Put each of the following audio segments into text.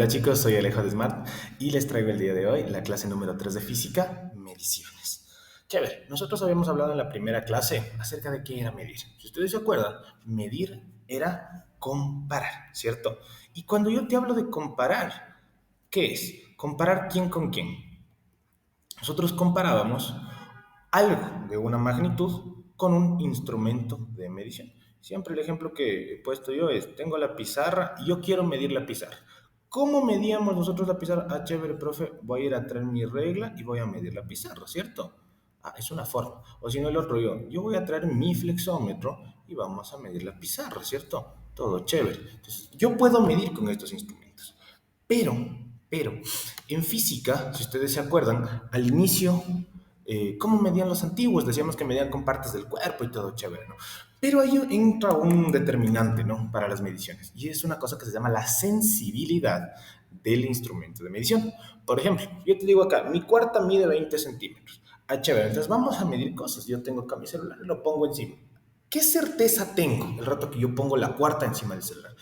Hola chicos, soy Alejo de Smart y les traigo el día de hoy la clase número 3 de física, mediciones. Chévere, nosotros habíamos hablado en la primera clase acerca de qué era medir. Si ustedes se acuerdan, medir era comparar, ¿cierto? Y cuando yo te hablo de comparar, ¿qué es? Comparar quién con quién. Nosotros comparábamos algo de una magnitud con un instrumento de medición. Siempre el ejemplo que he puesto yo es, tengo la pizarra y yo quiero medir la pizarra. ¿Cómo medíamos nosotros la pizarra? Ah, chévere, profe, voy a ir a traer mi regla y voy a medir la pizarra, ¿cierto? Ah, es una forma. O si no, el otro yo voy a traer mi flexómetro y vamos a medir la pizarra, ¿cierto? Todo chévere. Entonces, yo puedo medir con estos instrumentos. Pero, pero, en física, si ustedes se acuerdan, al inicio, ¿cómo medían los antiguos? Decíamos que medían con partes del cuerpo y todo chévere, ¿no? Pero ahí entra un determinante, ¿no? Para las mediciones. Y es una cosa que se llama la sensibilidad del instrumento de medición. Por ejemplo, yo te digo acá, mi cuarta mide 20 centímetros. Ah, chévere, entonces vamos a medir cosas. Yo tengo acá mi celular y lo pongo encima. ¿Qué certeza tengo el rato que yo pongo la cuarta encima del celular?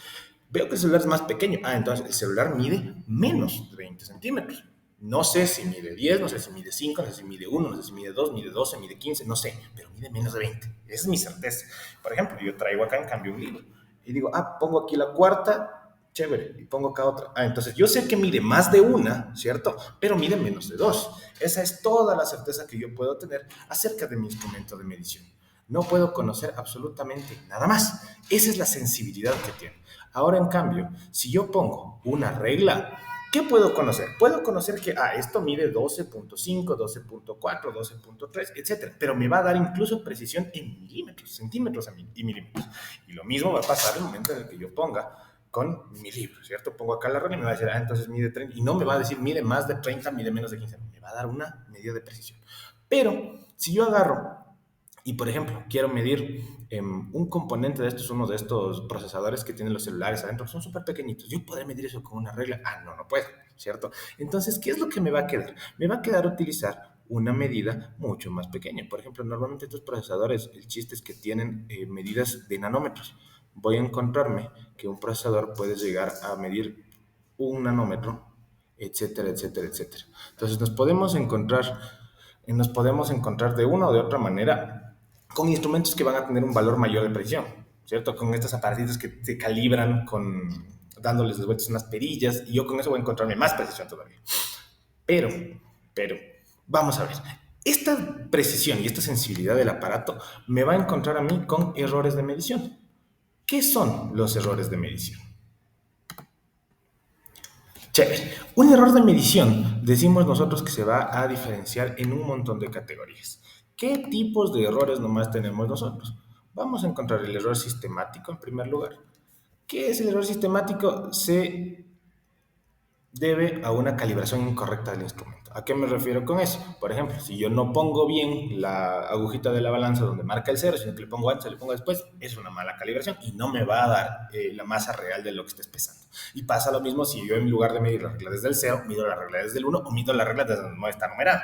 Veo que el celular es más pequeño. Ah, entonces el celular mide menos de 20 centímetros. No sé si mide 10, no sé si mide 5, no sé si mide 1, no sé si mide 2, mide 12, mide 15, no sé, pero mide menos de 20. Esa es mi certeza. Por ejemplo, yo traigo acá en cambio un libro y digo, ah, pongo aquí la cuarta, chévere, y pongo acá otra. Ah, entonces yo sé que mide más de una, ¿cierto? Pero mide menos de dos. Esa es toda la certeza que yo puedo tener acerca de mi instrumento de medición. No puedo conocer absolutamente nada más. Esa es la sensibilidad que tiene. Ahora, en cambio, si yo pongo una regla, ¿qué puedo conocer? Puedo conocer que, esto mide 12.5, 12.4, 12.3, etcétera, pero me va a dar incluso precisión en milímetros, centímetros y milímetros. Y lo mismo va a pasar el momento en el que yo ponga con mi libro, ¿cierto? Pongo acá la regla y me va a decir, entonces mide 30, y no me va a decir mide más de 30, mide menos de 15, me va a dar una medida de precisión. Pero si yo agarro y, por ejemplo, quiero medir un componente de estos, uno de estos procesadores que tienen los celulares adentro, son súper pequeñitos. ¿Yo podré medir eso con una regla? Ah, no, no puedo, ¿cierto? Entonces, ¿qué es lo que me va a quedar? Me va a quedar utilizar una medida mucho más pequeña. Por ejemplo, normalmente estos procesadores, el chiste es que tienen medidas de nanómetros. Voy a encontrarme que un procesador puede llegar a medir un nanómetro, etcétera, etcétera, etcétera. Entonces, nos podemos encontrar de una o de otra manera con instrumentos que van a tener un valor mayor de precisión, ¿cierto? Con estos aparatitos que se calibran dándoles de vueltas unas perillas, y yo con eso voy a encontrarme más precisión todavía. Pero, pero, vamos a ver. Esta precisión y esta sensibilidad del aparato me va a encontrar a mí con errores de medición. ¿Qué son los errores de medición? Chévere. Un error de medición, decimos nosotros que se va a diferenciar en un montón de categorías. ¿Qué tipos de errores nomás tenemos nosotros? Vamos a encontrar el error sistemático en primer lugar. ¿Qué es el error sistemático? Se debe a una calibración incorrecta del instrumento. ¿A qué me refiero con eso? Por ejemplo, si yo no pongo bien la agujita de la balanza donde marca el cero, sino que le pongo antes, le pongo después, es una mala calibración y no me va a dar la masa real de lo que estés pesando. Y pasa lo mismo si yo, en lugar de medir la regla desde el cero, mido la regla desde el uno o mido la regla desde donde no está numerada.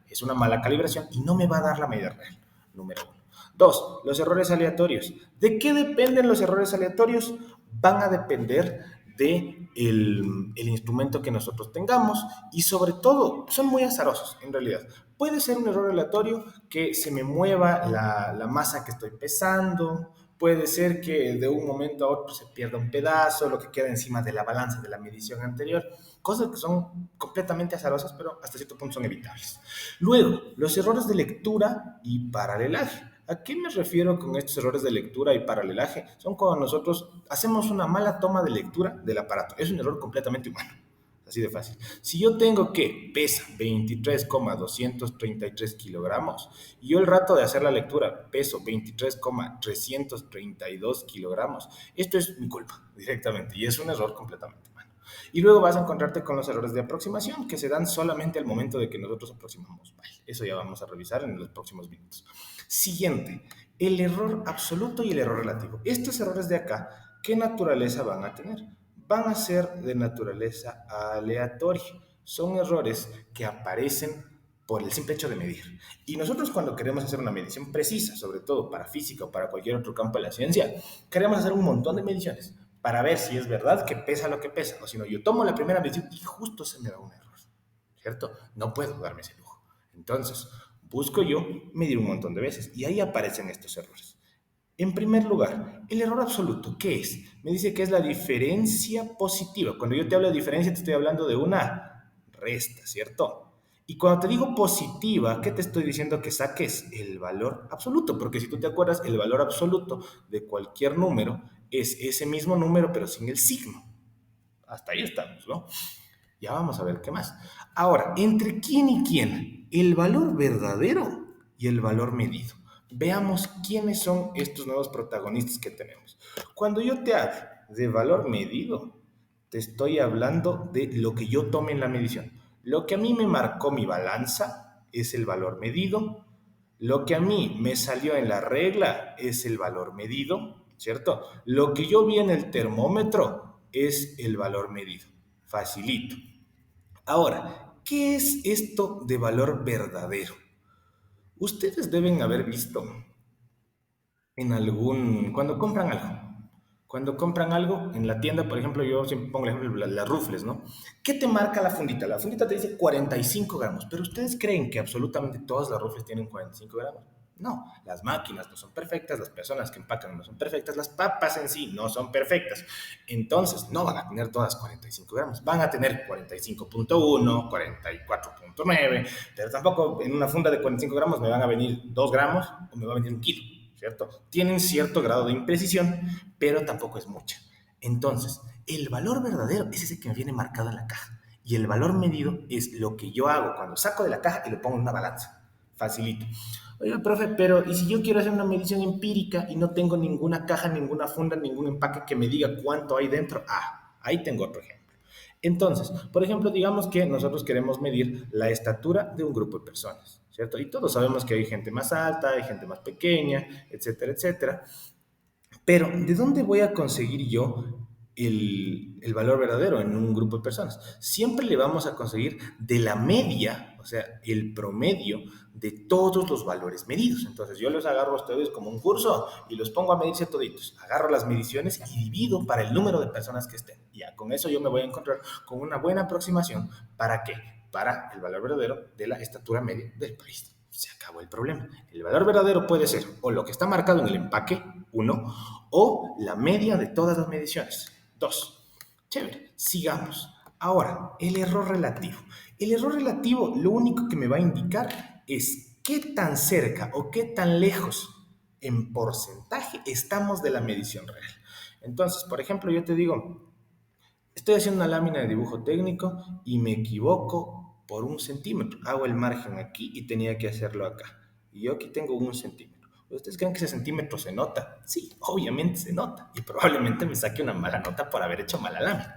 Es una mala calibración y no me va a dar la medida real. Número uno. Dos, los errores aleatorios. ¿De qué dependen los errores aleatorios? Van a depender de el instrumento que nosotros tengamos, y sobre todo son muy azarosos en realidad. Puede ser un error aleatorio que se me mueva la masa que estoy pesando, puede ser que de un momento a otro se pierda un pedazo, lo que queda encima de la balanza de la medición anterior, cosas que son completamente azarosas, pero hasta cierto punto son evitables. Luego, los errores de lectura y paralelaje. ¿A qué me refiero con estos errores de lectura y paralelaje? Son cuando nosotros hacemos una mala toma de lectura del aparato. Es un error completamente humano. Así de fácil. Si yo tengo que pesa 23,233 kilogramos y yo el rato de hacer la lectura peso 23,332 kilogramos, esto es mi culpa directamente y es un error completamente humano. Y luego vas a encontrarte con los errores de aproximación que se dan solamente al momento de que nosotros aproximamos. Vale, eso ya vamos a revisar en los próximos minutos. Siguiente, el error absoluto y el error relativo. Estos errores de acá, ¿qué naturaleza van a tener? Van a ser de naturaleza aleatoria. Son errores que aparecen por el simple hecho de medir. Y nosotros, cuando queremos hacer una medición precisa, sobre todo para física o para cualquier otro campo de la ciencia, queremos hacer un montón de mediciones. para ver si es verdad que pesa lo que pesa, o si no, yo tomo la primera medición y justo se me da un error, ¿cierto? No puedo darme ese lujo. Entonces, busco yo medir un montón de veces y ahí aparecen estos errores. En primer lugar, el error absoluto, ¿qué es? Me dice que es la diferencia positiva. Cuando yo te hablo de diferencia, te estoy hablando de una resta, ¿cierto? Y cuando te digo positiva, ¿qué te estoy diciendo? Que saques el valor absoluto, porque si tú te acuerdas, el valor absoluto de cualquier número es ese mismo número, pero sin el signo. Hasta ahí estamos, ¿no? Ya vamos a ver qué más. Ahora, ¿entre quién y quién? El valor verdadero y el valor medido. Veamos quiénes son estos nuevos protagonistas que tenemos. Cuando yo te hablo de valor medido, te estoy hablando de lo que yo tome en la medición. Lo que a mí me marcó mi balanza es el valor medido. Lo que a mí me salió en la regla es el valor medido, ¿cierto? Lo que yo vi en el termómetro es el valor medido. Facilito. Ahora, ¿qué es esto de valor verdadero? Ustedes deben haber visto en algún, cuando compran algo en la tienda, por ejemplo, yo siempre pongo el ejemplo de las rufles, ¿no? ¿Qué te marca la fundita? La fundita te dice 45 gramos, pero ustedes creen que absolutamente todas las rufles tienen 45 gramos. No, las máquinas no son perfectas, las personas que empacan no son perfectas, las papas en sí no son perfectas. Entonces, no van a tener todas 45 gramos, van a tener 45.1, 44.9, pero tampoco en una funda de 45 gramos me van a venir 2 gramos o me va a venir un kilo. ¿Cierto? Tienen cierto grado de imprecisión, pero tampoco es mucha. Entonces, el valor verdadero es ese que me viene marcado en la caja. Y el valor medido es lo que yo hago cuando saco de la caja y lo pongo en una balanza. Facilito. Oiga, profe, pero ¿y si yo quiero hacer una medición empírica y no tengo ninguna caja, ninguna funda, ningún empaque que me diga cuánto hay dentro? Ah, ahí tengo otro ejemplo. Entonces, por ejemplo, digamos que nosotros queremos medir la estatura de un grupo de personas, ¿cierto? Y todos sabemos que hay gente más alta, hay gente más pequeña, etcétera, etcétera. Pero, ¿de dónde voy a conseguir yo el valor verdadero en un grupo de personas? Siempre le vamos a conseguir de la media, o sea, el promedio de todos los valores medidos. Entonces, yo los agarro a ustedes como un curso y los pongo a medirse toditos. Agarro las mediciones y divido para el número de personas que estén. Ya, con eso yo me voy a encontrar con una buena aproximación. ¿Para qué? Para el valor verdadero de la estatura media del país. Se acabó el problema. El valor verdadero puede ser o lo que está marcado en el empaque, 1, o la media de todas las mediciones, 2. Chévere, sigamos. Ahora, el error relativo. El error relativo lo único que me va a indicar es qué tan cerca o qué tan lejos en porcentaje estamos de la medición real. Entonces, por ejemplo, yo te digo, estoy haciendo una lámina de dibujo técnico y me equivoco por 1 centímetro. Hago el margen aquí y tenía que hacerlo acá. Y yo aquí tengo 1 centímetro. ¿Ustedes creen que ese centímetro se nota? Sí, obviamente se nota. Y probablemente me saque una mala nota por haber hecho mala lámina.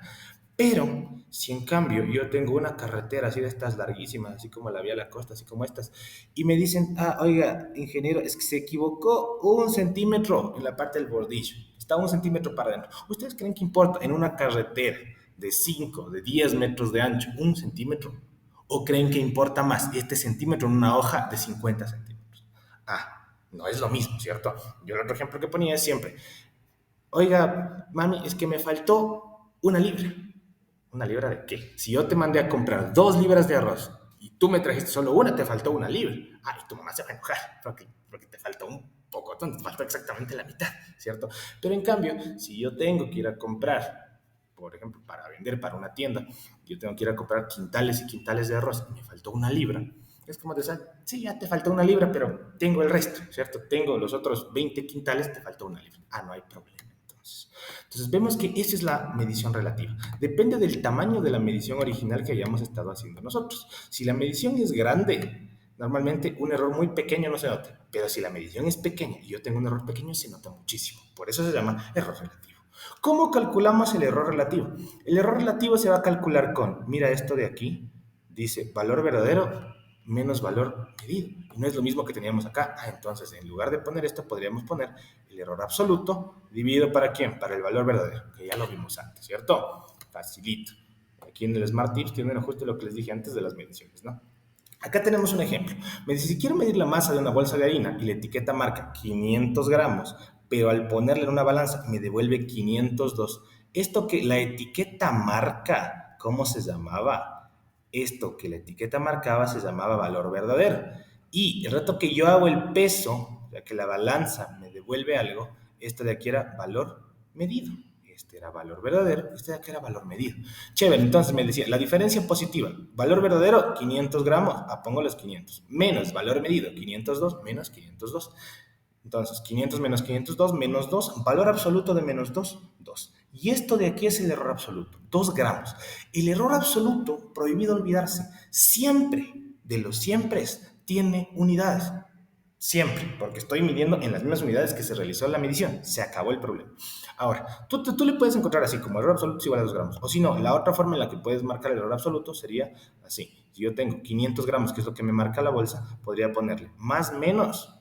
Pero si en cambio yo tengo una carretera así de estas larguísimas, así como la Vía La Costa, así como estas, y me dicen, ah, oiga, ingeniero, es que se equivocó 1 centímetro en la parte del bordillo, está 1 centímetro para adentro. ¿Ustedes creen que importa en una carretera de 5, de 10 metros de ancho, 1 centímetro? ¿O creen que importa más este centímetro en una hoja de 50 centímetros? Ah, no es lo mismo, ¿cierto? Yo el otro ejemplo que ponía es siempre, oiga, mami, es que me faltó 1 libra. ¿1 libra de qué? Si yo te mandé a comprar 2 libras de arroz y tú me trajiste solo una, te faltó 1 libra. Ay, tu mamá se va a enojar porque te faltó un poco, te faltó exactamente la mitad, ¿cierto? Pero en cambio, si yo tengo que ir a comprar, por ejemplo, para vender para una tienda, yo tengo que ir a comprar quintales y quintales de arroz y me faltó 1 libra. Es como decir, sí, ya te faltó 1 libra, pero tengo el resto, ¿cierto? Tengo los otros 20 quintales, te faltó 1 libra. Ah, no hay problema. Entonces vemos que esa es la medición relativa. Depende del tamaño de la medición original que hayamos estado haciendo nosotros. Si la medición es grande, normalmente un error muy pequeño no se nota, pero si la medición es pequeña y yo tengo un error pequeño, se nota muchísimo. Por eso se llama error relativo. ¿Cómo calculamos el error relativo? El error relativo se va a calcular con, mira esto de aquí, dice valor verdadero menos valor medido. Y no es lo mismo que teníamos acá. Ah, entonces, en lugar de poner esto, podríamos poner el error absoluto dividido ¿para quién? Para el valor verdadero, que ya lo vimos antes, ¿cierto? Facilito. Aquí en el Smart Tips tienen justo lo que les dije antes de las mediciones, ¿no? Acá tenemos un ejemplo. Me dice, si quiero medir la masa de una bolsa de harina y la etiqueta marca 500 gramos, pero al ponerla en una balanza me devuelve 502, Esto que la etiqueta marca, ¿cómo se llamaba? Esto que la etiqueta marcaba se llamaba valor verdadero. Y el rato que yo hago el peso, ya que la balanza me devuelve algo, esto de aquí era valor medido. Este era valor verdadero, este de aquí era valor medido. Chévere, entonces me decía, la diferencia positiva, valor verdadero, 500 gramos, pongo los 500, menos valor medido, 502, menos 502. Entonces, 500 menos 502, menos 2, valor absoluto de menos 2, 2. Y esto de aquí es el error absoluto, 2 gramos. El error absoluto, prohibido olvidarse, siempre, de los siempre, tiene unidades. Siempre, porque estoy midiendo en las mismas unidades que se realizó la medición. Se acabó el problema. Ahora, tú le puedes encontrar así, como error absoluto es igual a 2 gramos. O si no, la otra forma en la que puedes marcar el error absoluto sería así. Si yo tengo 500 gramos, que es lo que me marca la bolsa, podría ponerle más menos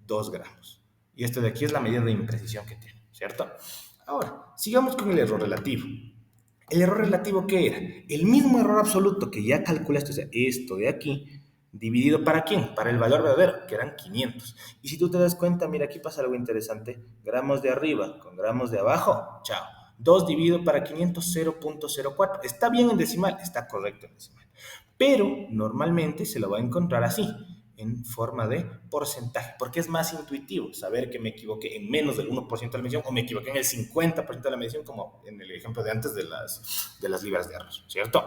2 gramos. Y esto de aquí es la medida de imprecisión que tiene, ¿cierto? Ahora, sigamos con el error relativo. ¿El error relativo qué era? El mismo error absoluto que ya calculaste, o sea, esto de aquí, dividido ¿para quién? Para el valor verdadero, que eran 500. Y si tú te das cuenta, mira, aquí pasa algo interesante. Gramos de arriba con gramos de abajo, chao. 2 dividido para 500, 0.04. Está bien en decimal, está correcto en decimal. Pero normalmente se lo va a encontrar así, en forma de porcentaje, porque es más intuitivo saber que me equivoqué en menos del 1% de la medición o me equivoqué en el 50% de la medición, como en el ejemplo de antes de las libras de arroz, ¿cierto?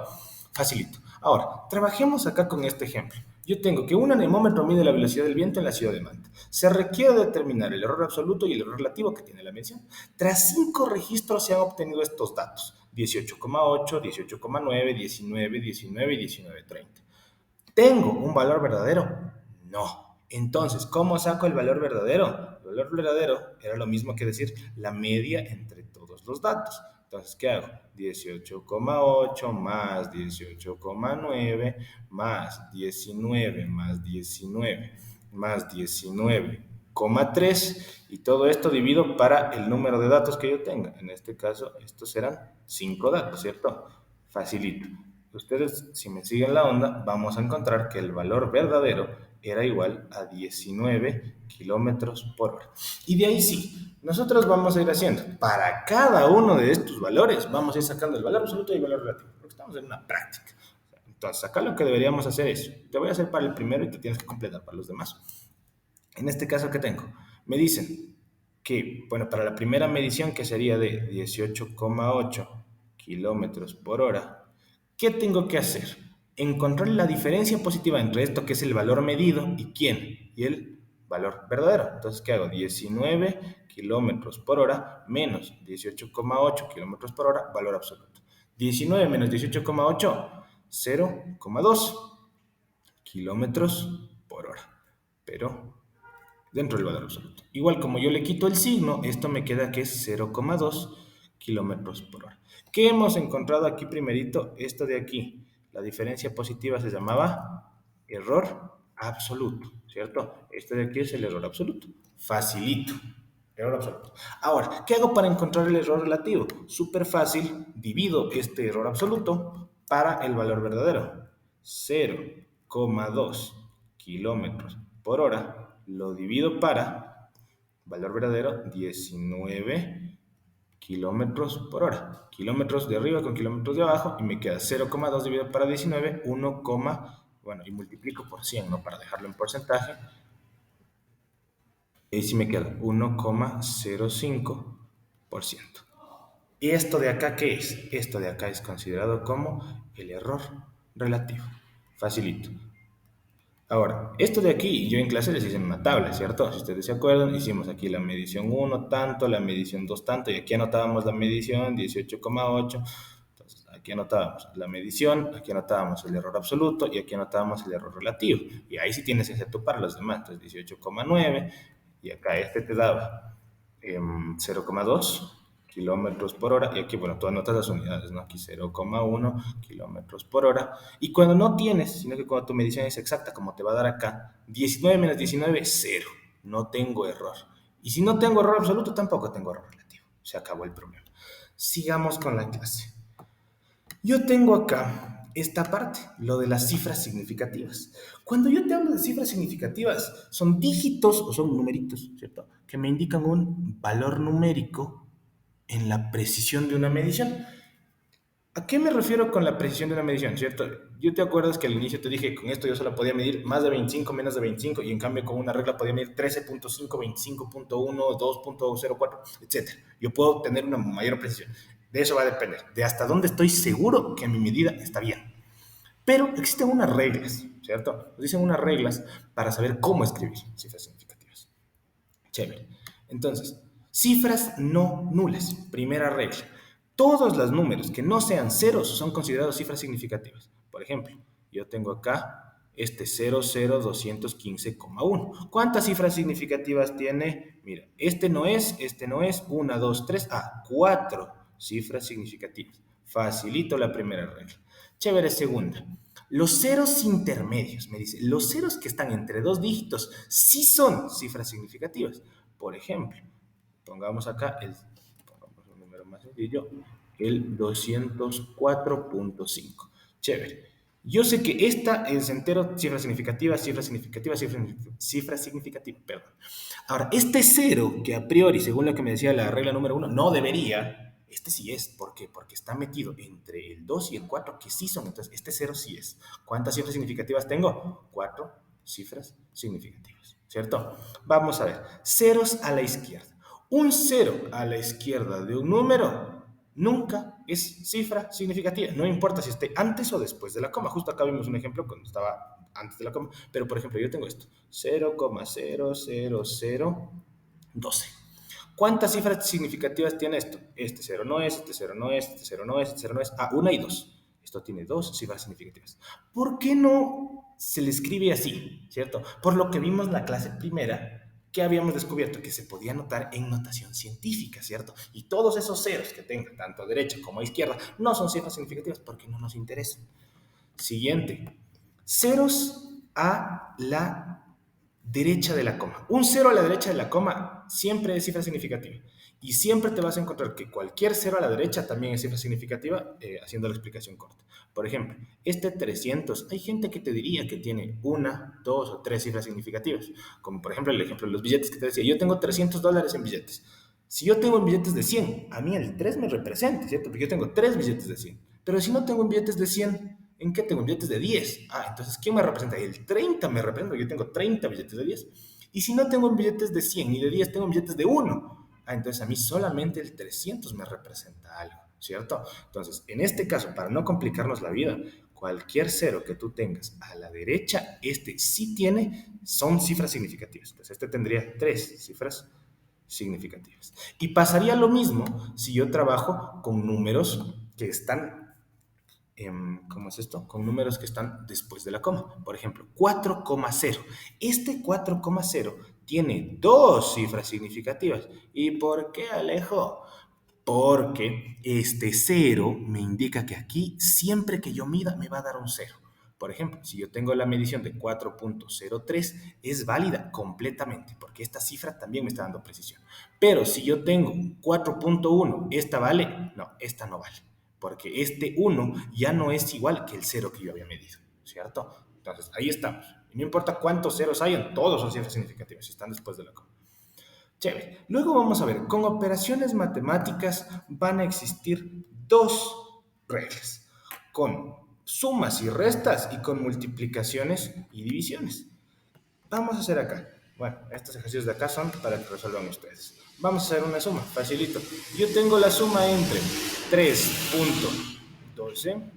Facilito. Ahora, trabajemos acá con este ejemplo. Yo tengo que un anemómetro mide la velocidad del viento en la ciudad de Manta. Se requiere determinar el error absoluto y el error relativo que tiene la medición. Tras 5 registros se han obtenido estos datos: 18,8, 18,9, 19, 19 y 19,30. ¿Tengo un valor verdadero? No. Entonces, ¿cómo saco el valor verdadero? El valor verdadero era lo mismo que decir la media entre todos los datos. Entonces, ¿qué hago? 18,8 más 18,9 más 19 más 19 más 19,3, y todo esto divido para el número de datos que yo tenga. En este caso, estos serán 5 datos, ¿cierto? Facilito. Ustedes, si me siguen la onda, vamos a encontrar que el valor verdadero era igual a 19 kilómetros por hora. Y de ahí sí, nosotros vamos a ir haciendo, para cada uno de estos valores, vamos a ir sacando el valor absoluto y el valor relativo, porque estamos en una práctica. Entonces, acá lo que deberíamos hacer es, te voy a hacer para el primero y te tienes que completar para los demás. En este caso, ¿qué tengo? Me dicen que, bueno, para la primera medición, que sería de 18,8 kilómetros por hora, ¿qué tengo que hacer? Encontrar la diferencia positiva entre esto, que es el valor medido, y quién, y el valor verdadero. Entonces, ¿qué hago? 19 kilómetros por hora menos 18,8 kilómetros por hora, valor absoluto. 19 menos 18,8, 0,2 kilómetros por hora. Pero dentro del valor absoluto. Igual, como yo le quito el signo, esto me queda que es 0,2 kilómetros por hora. ¿Qué hemos encontrado aquí primerito? Esto de aquí. La diferencia positiva se llamaba error absoluto, ¿cierto? Este de aquí es el error absoluto. Facilito. Error absoluto. Ahora, ¿qué hago para encontrar el error relativo? Súper fácil. Divido este error absoluto para el valor verdadero. 0,2 kilómetros por hora, lo divido para valor verdadero 19 kilómetros por hora. Kilómetros de arriba con kilómetros de abajo, y me queda 0,2 dividido para 19, 1, bueno, y multiplico por 100, ¿no? Para dejarlo en porcentaje. Y ahí sí me queda 1,05%. ¿Y esto de acá qué es? Esto de acá es considerado como el error relativo. Facilito. Ahora, esto de aquí, yo en clase les hice una tabla, ¿cierto? Si ustedes se acuerdan, hicimos aquí la medición 1 tanto, la medición 2 tanto, y aquí anotábamos la medición 18,8. Entonces, aquí anotábamos la medición, aquí anotábamos el error absoluto y aquí anotábamos el error relativo. Y ahí sí tienes excepto para los demás. Entonces, 18,9, y acá este te daba 0,2 kilómetros por hora, y aquí, bueno, tú anotas las unidades, ¿no? Aquí 0,1 kilómetros por hora, y cuando no tienes, sino que cuando tu medición es exacta, como te va a dar acá, 19 menos 19, 0, no tengo error. Y si no tengo error absoluto, tampoco tengo error relativo. Se acabó el problema. Sigamos con la clase. Yo tengo acá esta parte, lo de las cifras significativas. Cuando yo te hablo de cifras significativas, son dígitos o son numeritos, ¿cierto? Que me indican un valor numérico en la precisión de una medición. ¿A qué me refiero con la precisión de una medición, cierto? Yo te acuerdas que al inicio te dije que con esto yo solo podía medir más de 25, menos de 25, y en cambio con una regla podía medir 13.5, 25.1, 2.04, etc. Yo puedo tener una mayor precisión. De eso va a depender, de hasta dónde estoy seguro que mi medida está bien. Pero existen unas reglas, ¿cierto? Nos dicen unas reglas para saber cómo escribir cifras significativas. Chévere. Entonces, cifras no nulas. Primera regla. Todos los números que no sean ceros son considerados cifras significativas. Por ejemplo, yo tengo acá este 00215,1. ¿Cuántas cifras significativas tiene? Mira, este no es, 1, 2, 3, 4 cifras significativas. Facilito la primera regla. Chévere, segunda. Los ceros intermedios, me dice, los ceros que están entre dos dígitos sí son cifras significativas. Por ejemplo, pongamos acá pongamos un número más sencillo, el 204.5. Chévere. Yo sé que esta es entero, cifra significativa, cifra significativa, cifra significativa, perdón. Ahora, este cero, que a priori, según lo que me decía la regla número uno, no debería, este sí es. ¿Por qué? Porque está metido entre el 2 y el 4, que sí son. Entonces, este cero sí es. ¿Cuántas cifras significativas tengo? 4 cifras significativas, ¿cierto? Vamos a ver. Ceros a la izquierda. Un cero a la izquierda de un número nunca es cifra significativa. No importa si esté antes o después de la coma. Justo acá vimos un ejemplo cuando estaba antes de la coma. Pero, por ejemplo, yo tengo esto. 0,00012. ¿Cuántas cifras significativas tiene esto? Este cero no es, este cero no es, este cero no es, este cero no es. Una y dos. Esto tiene dos cifras significativas. ¿Por qué no se le escribe así? ¿Cierto? Por lo que vimos en la clase primera, que habíamos descubierto que se podía anotar en notación científica, ¿cierto? Y todos esos ceros que tengan, tanto a derecha como a izquierda, no son cifras significativas porque no nos interesan. Siguiente. Ceros a la derecha de la coma. Un cero a la derecha de la coma siempre es cifra significativa. Y siempre te vas a encontrar que cualquier cero a la derecha también es cifra significativa, haciendo la explicación corta. Por ejemplo, este 300, hay gente que te diría que tiene una, dos o tres cifras significativas. Como por ejemplo el ejemplo de los billetes que te decía. Yo tengo $300 en billetes. Si yo tengo en billetes de 100, a mí el 3 me representa, ¿cierto? Porque yo tengo 3 billetes de 100. Pero si no tengo en billetes de 100, ¿en qué tengo? Billetes de 10. Entonces, ¿quién me representa? El 30 me representa, yo tengo 30 billetes de 10. Y si no tengo billetes de 100 ni de 10, tengo billetes de 1. Entonces a mí solamente el 300 me representa algo, ¿cierto? Entonces, en este caso, para no complicarnos la vida, cualquier cero que tú tengas a la derecha, este sí son cifras significativas. Entonces, este tendría 3 cifras significativas. Y pasaría lo mismo si yo trabajo con números que están ¿cómo es esto? Con números que están después de la coma. Por ejemplo, 4,0. Este 4,0 tiene dos cifras significativas. ¿Y por qué, Alejo? Porque este cero me indica que aquí, siempre que yo mida, me va a dar un cero. Por ejemplo, si yo tengo la medición de 4,03, es válida completamente, porque esta cifra también me está dando precisión. Pero si yo tengo 4,1, ¿esta vale? No, esta no vale, porque este 1 ya no es igual que el cero que yo había medido, ¿cierto? Entonces, ahí estamos. Y no importa cuántos ceros hayan, todos son cifras significativas, si están después de la coma. Chévere. Luego vamos a ver, con operaciones matemáticas van a existir dos reglas, con sumas y restas y con multiplicaciones y divisiones. Vamos a hacer acá. Bueno, estos ejercicios de acá son para que resuelvan ustedes. Vamos a hacer una suma, facilito. Yo tengo la suma entre 3,12,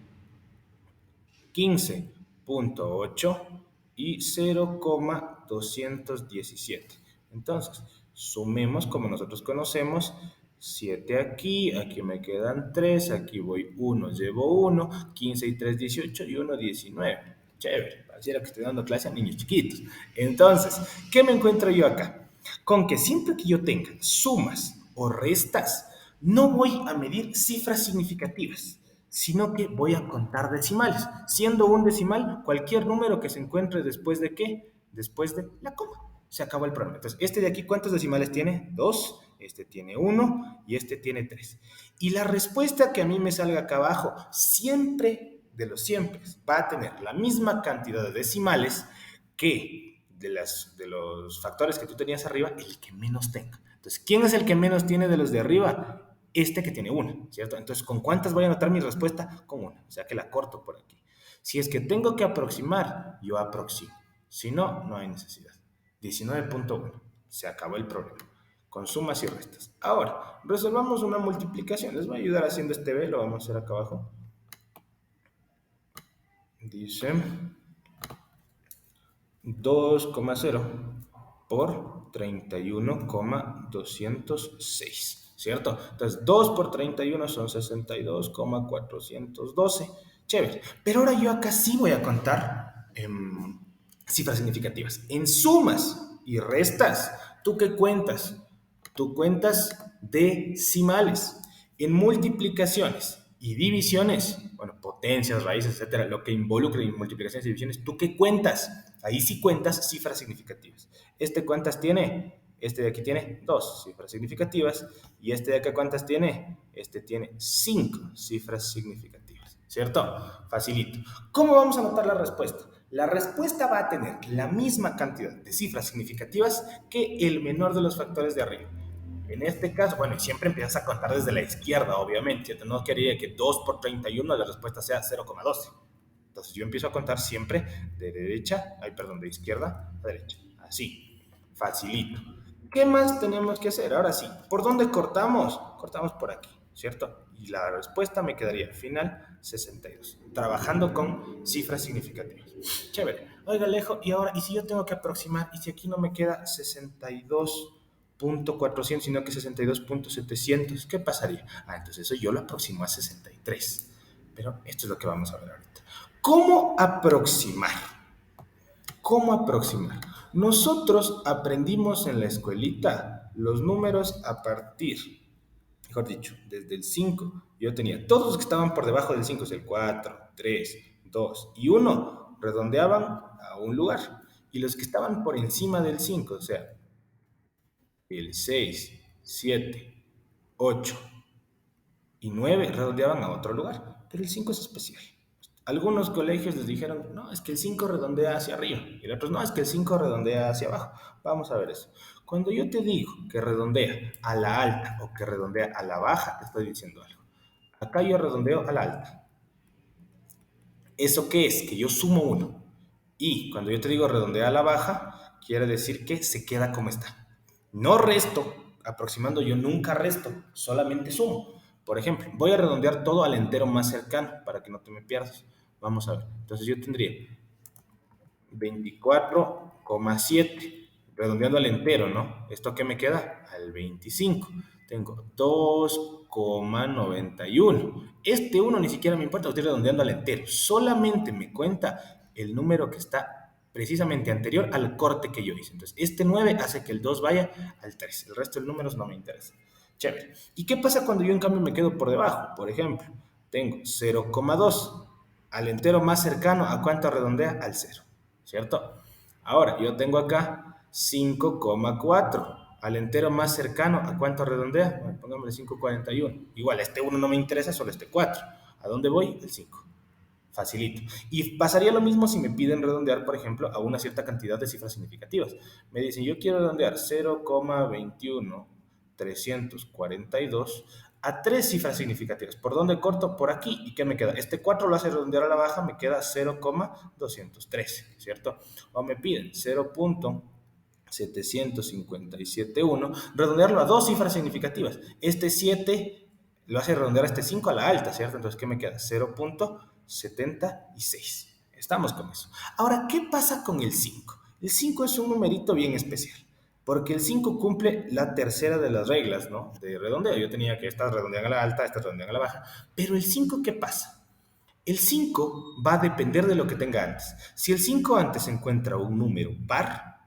15,8 y 0,217. Entonces, sumemos como nosotros conocemos. 7 aquí, aquí me quedan 3, aquí voy 1, llevo 1, 15 y 3, 18 y 1, 19. Chévere, pareciera que estoy dando clase a niños chiquitos. Entonces, ¿qué me encuentro yo acá? Con que siempre que yo tenga sumas o restas, no voy a medir cifras significativas, sino que voy a contar decimales. Siendo un decimal, cualquier número que se encuentre después de qué, después de la coma. Se acabó el problema. Entonces, este de aquí, ¿cuántos decimales tiene? 2, este tiene 1 y este tiene 3. Y la respuesta que a mí me salga acá abajo, siempre de los siempre, va a tener la misma cantidad de decimales que de los factores que tú tenías arriba, el que menos tenga. Entonces, ¿quién es el que menos tiene de los de arriba? este que tiene una, ¿cierto? Entonces, ¿con cuántas voy a anotar mi respuesta? Con una, o sea que la corto por aquí. Si es que tengo que aproximar, yo aproximo. Si no, no hay necesidad. 19.1. Se acabó el problema. Con sumas y restas. Ahora, resolvamos una multiplicación. Les voy a ayudar haciendo este B, lo vamos a hacer acá abajo. Dice 2,0 por 31,206, ¿cierto? Entonces, 2 por 31 son 62,412. Chévere. Pero ahora yo acá sí voy a contar cifras significativas. En sumas y restas, ¿tú qué cuentas? Tú cuentas decimales. En multiplicaciones y divisiones, bueno, potencias, raíces, etcétera, lo que involucre en multiplicaciones y divisiones, ¿tú qué cuentas? Ahí sí cuentas cifras significativas. ¿Cuántas tiene? Este de aquí tiene 2 cifras significativas. ¿Y este de acá cuántas tiene? Este tiene 5 cifras significativas. ¿Cierto? Facilito. ¿Cómo vamos a anotar la respuesta? La respuesta va a tener la misma cantidad de cifras significativas que el menor de los factores de arriba. En este caso, bueno, y siempre empiezas a contar desde la izquierda, obviamente. No quería que 2 por 31 la respuesta sea 0,12. Entonces yo empiezo a contar siempre de izquierda a derecha. Así, facilito. ¿Qué más tenemos que hacer? Ahora sí, ¿por dónde cortamos? Cortamos por aquí, ¿cierto? Y la respuesta me quedaría final 62, trabajando con cifras significativas. Chévere. Oiga, Alejo, y ahora, ¿y si yo tengo que aproximar? ¿Y si aquí no me queda 62.400, sino que 62.700? ¿Qué pasaría? Entonces eso yo lo aproximo a 63. Pero esto es lo que vamos a ver ahorita. ¿Cómo aproximar? ¿Cómo aproximar? Nosotros aprendimos en la escuelita los números a partir, mejor dicho, desde el 5. Yo tenía todos los que estaban por debajo del 5, es el 4, 3, 2 y 1, redondeaban a un lugar. Y los que estaban por encima del 5, o sea, el 6, 7, 8 y 9, redondeaban a otro lugar. Pero el 5 es especial. Algunos colegios les dijeron, no, es que el 5 redondea hacia arriba. Y otros, no, es que el 5 redondea hacia abajo. Vamos a ver eso. Cuando yo te digo que redondea a la alta o que redondea a la baja, te estoy diciendo algo. Acá yo redondeo a la alta. ¿Eso qué es? Que yo sumo 1. Y cuando yo te digo redondea a la baja, quiere decir que se queda como está. No resto, aproximando yo nunca resto, solamente sumo. Por ejemplo, voy a redondear todo al entero más cercano para que no te me pierdas. Vamos a ver. Entonces yo tendría 24,7, redondeando al entero, ¿no? ¿Esto qué me queda? Al 25. Tengo 2,91. Este 1 ni siquiera me importa, estoy redondeando al entero. Solamente me cuenta el número que está precisamente anterior al corte que yo hice. Entonces, este 9 hace que el 2 vaya al 3. El resto de números no me interesa. Chévere. ¿Y qué pasa cuando yo en cambio me quedo por debajo? Por ejemplo, tengo 0,2. Al entero más cercano, ¿a cuánto redondea? Al 0. ¿Cierto? Ahora, yo tengo acá 5,4. Al entero más cercano, ¿a cuánto redondea? Bueno, pongámosle 5,41. Igual, este 1 no me interesa, solo este 4. ¿A dónde voy? El 5. Facilito. Y pasaría lo mismo si me piden redondear, por ejemplo, a una cierta cantidad de cifras significativas. Me dicen, yo quiero redondear 0,21342 a 3 cifras significativas. ¿Por dónde corto? Por aquí. ¿Y qué me queda? Este 4 lo hace redondear a la baja, me queda 0,213, ¿cierto? O me piden 0,7571, redondearlo a 2 cifras significativas. Este 7 lo hace redondear a este 5 a la alta, ¿cierto? Entonces, ¿qué me queda? 0,76. Estamos con eso. Ahora, ¿qué pasa con el 5? El 5 es un numerito bien especial, porque el 5 cumple la tercera de las reglas, ¿no? De redondeo. Yo tenía que estas redondean a la alta, estas redondean a la baja. Pero el 5, ¿qué pasa? El 5 va a depender de lo que tenga antes. Si el 5 antes encuentra un número par,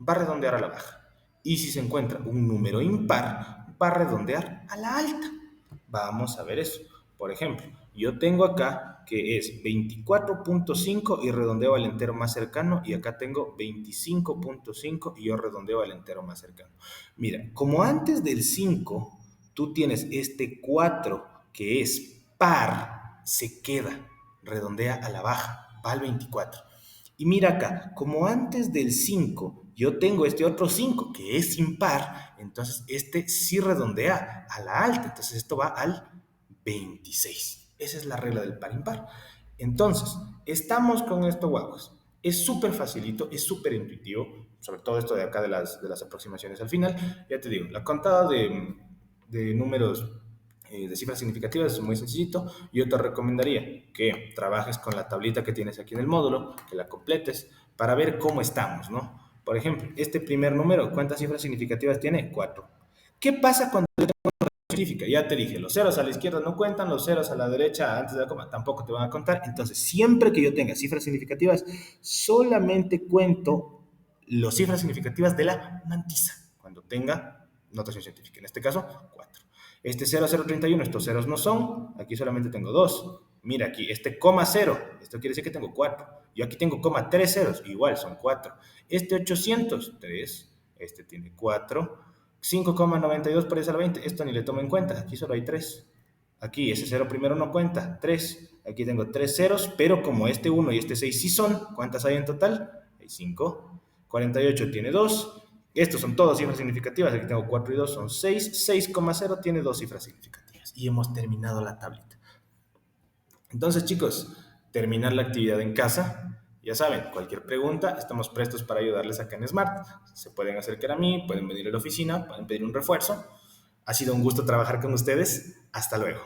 va a redondear a la baja. Y si se encuentra un número impar, va a redondear a la alta. Vamos a ver eso. Por ejemplo, yo tengo acá que es 24,5 y redondeo al entero más cercano, y acá tengo 25,5 y yo redondeo al entero más cercano. Mira, como antes del 5 tú tienes este 4 que es par, se queda, redondea a la baja, va al 24. Y mira acá, como antes del 5 yo tengo este otro 5 que es impar, entonces este sí redondea a la alta, entonces esto va al 26. Esa es la regla del par impar. Entonces, estamos con esto, guagos. Es súper facilito, es súper intuitivo, sobre todo esto de acá de las aproximaciones al final. Ya te digo, la contada de números, de cifras significativas es muy sencillito. Yo te recomendaría que trabajes con la tablita que tienes aquí en el módulo, que la completes para ver cómo estamos, ¿no? Por ejemplo, este primer número, ¿cuántas cifras significativas tiene? 4. ¿Qué pasa cuando significa? Ya te dije, los ceros a la izquierda no cuentan, los ceros a la derecha antes de la coma tampoco te van a contar. Entonces, siempre que yo tenga cifras significativas, solamente cuento las cifras significativas de la mantisa, cuando tenga notación científica. En este caso, 4. Este 0031, estos ceros no son, aquí solamente tengo 2. Mira aquí, este coma 0, esto quiere decir que tengo 4. Yo aquí tengo coma 3 ceros, igual son 4. Este 803, este tiene 4. 5,92 por eso a la 20, esto ni le tomo en cuenta, aquí solo hay 3. Aquí ese cero primero no cuenta, 3. Aquí tengo 3 ceros, pero como este 1 y este 6 sí son, ¿cuántas hay en total? Hay 5. 48 tiene 2. Estos son todas cifras significativas, aquí tengo 4 y 2 son 6. 6,0 tiene dos cifras significativas. Y hemos terminado la tablita. Entonces, chicos, terminar la actividad en casa. Ya saben, cualquier pregunta, estamos prestos para ayudarles acá en Smart. Se pueden acercar a mí, pueden venir a la oficina, pueden pedir un refuerzo. Ha sido un gusto trabajar con ustedes. Hasta luego.